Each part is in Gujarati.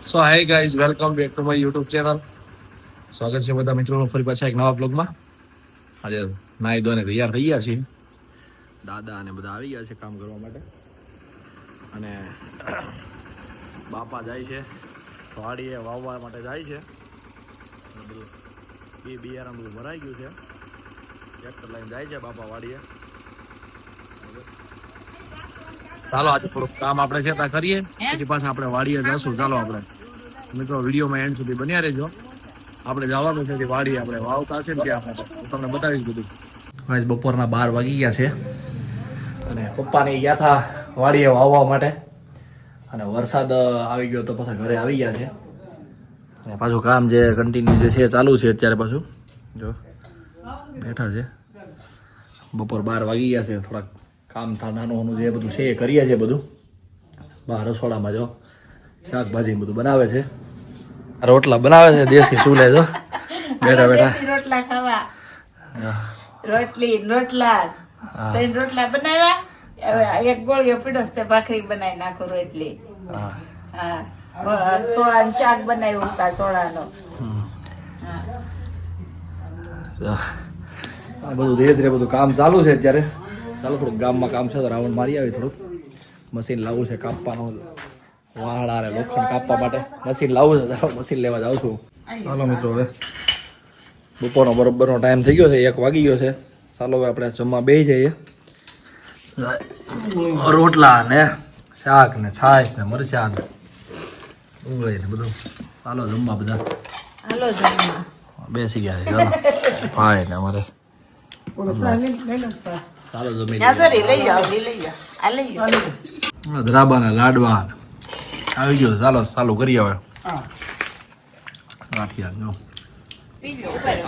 So hi guys, welcome back to my YouTube channel. સ્વાગત છે બધા મિત્રોનું ફરી પાછા એક નવા બ્લોગમાં. આજે નાઈ ધોઈને તૈયાર થઈ ગયા છીએ. દાદા અને બધા આવી ગયા છે કામ કરવા માટે. અને બાપા જાય છે વાડીએ વાવવા માટે જાય છે. અને બધું બિયારણ બધું ભરાઈ ગયું છે. ટ્રેક્ટર લઈને જાય છે બાપા વાડીએ. ચાલો આજે થોડુંક કામ આપણે છે ત્યાં કરીએ, પછી પાછા આપણે વાડીએ જશું. ચાલો આપણે મિત્રો વિડીયોમાં એન્ડ સુધી બન્યા રહેજો. આપણે જવાનું છે વાડીએ, આપણે વાવતા છે ને ત્યાં હું તમને બતાવીશ બધું. આજ બપોરના 12 વાગી ગયા છે અને પપ્પાને ગયા હતા વાડીએ વાવવા માટે. અને વરસાદ આવી ગયો તો પાછા ઘરે આવી ગયા છે. અને પાછું કામ જે કન્ટિન્યુ જે છે ચાલુ છે અત્યારે. પાછું જો બેઠા છે. બપોર 12 વાગી ગયા છે. થોડાક કામ નાનું જે બધું છે એ કરીએ છીએ. બધું બહાર રસોડામાં જો શાકભાજી બધું બનાવે છે. રોટલા બનાવે છે દેશી ચૂલે જો બેઠા બેઠા રોટલા ખાવા. રોટલા ત્રણ રોટલા બનાવ્યા. હવે એક ગોળીઓ પીડો તે ભાખરી બનાવી નાખો રોટલી. હા, સોળાનું શાક બનાવ્યું ઉકા સોળાનો. બધું ધીરે ધીરે બધું કામ ચાલુ છે અત્યારે. ચાલો થોડુંક ગામમાં કામ છે તો રાઉન્ડ મારી આવી. થોડુંક મશીન લાવવું છે કાપવાનું, વાહડા અને લોખંડ કાપવા માટે મશીન લાવવું છે. મશીન લેવા જાઉં છું. ચાલો મિત્રો, હવે બપોરનો બરોબરનો ટાઈમ થઈ ગયો છે, 1 વાગી ગયો છે. ચાલો હવે આપણે જમવા બેસી જઈએ. રોટલા ને શાક ને છાશ ને મરચા ને ડુંગળી ને બધું. ચાલો જમવા બધા. હાલો જમવા બેસી ગયા છે. ચાલો ભાઈ ને અમારે ચાલો જમી સોરી લઈ જાઓ લઈ જાઓ આ લઈ જાઓ. ધરાબાના લાડવા આવી ગયો. ચાલો ચાલુ કરીએ હવે. ગાંઠિયા જો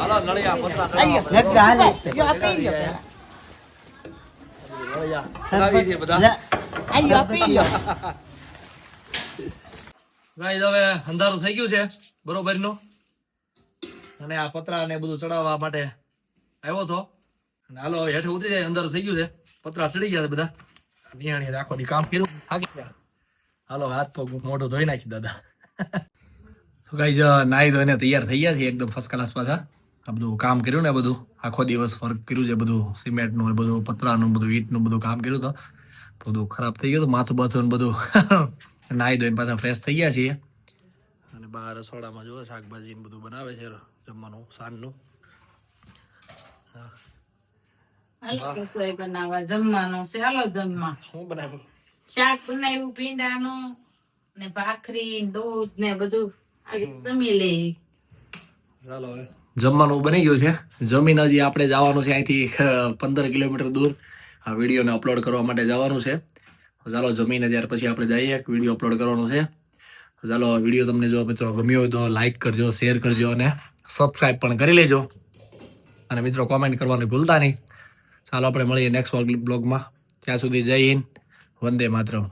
હાલો નળિયા પતરા હવે અંધારું થઈ ગયું છે બરોબર નું. અને આ પતરા ને બધું ચડાવવા માટે આવ્યો હતો. અને હાલો હેઠે ઉતરી જાય. અંધારું થઈ ગયું છે, પતરા ચડી ગયા બધા. નિહાણીએ આખો દી કામ કર્યું, થાકી ગયા. હાલો હાથ પગ મોઢું ધોઈ નાખી દાદા. તો ગાઈઝ નાઈ ધોઈને તૈયાર થઈ ગયા છે એકદમ ફર્સ્ટ ક્લાસ. પાછા આ બધું કામ કર્યું ને બધું આખો દિવસ વર્ક કર્યું છે. બધું સિમેન્ટનું બધું પતરાનું બધું ઈંટનું બધું કામ કર્યું તો બધું ખરાબ થઈ ગયું. માથું બાથું બધું નાઈ ધોઈને પાછા ફ્રેશ થઈ ગયા છીએ. અને બહાર રસોડામાં જો શાકભાજી બધું બનાવે છે જમવાનું સાંજનું. રસોઈ બનાવવા જમવાનું છે. હાલો જમવા. શું બનાવ્યું? શાક બનાવ્યું ભીંડાનું ને ભાખરી દૂધ ને બધું જમી લે. ચાલો હવે જમવાનું બની ગયું છે. જમીન હજી આપણે જવાનું છે અહીંથી 15 કિલોમીટર દૂર. આ વિડીયોને અપલોડ કરવા માટે જવાનું છે. ચાલો જમીને ત્યાર પછી આપણે જઈએ, વિડીયો અપલોડ કરવાનો છે. ચાલો વિડીયો તમને જો મિત્રો ગમ્યો હોય તો લાઈક કરજો, શેર કરજો અને સબસ્ક્રાઈબ પણ કરી લેજો. અને મિત્રો કોમેન્ટ કરવાનું ભૂલતા નહીં. ચાલો આપણે મળીએ નેક્સ્ટ બ્લોગમાં. ત્યાં સુધી જય હિન્દ, વંદે માતરમ.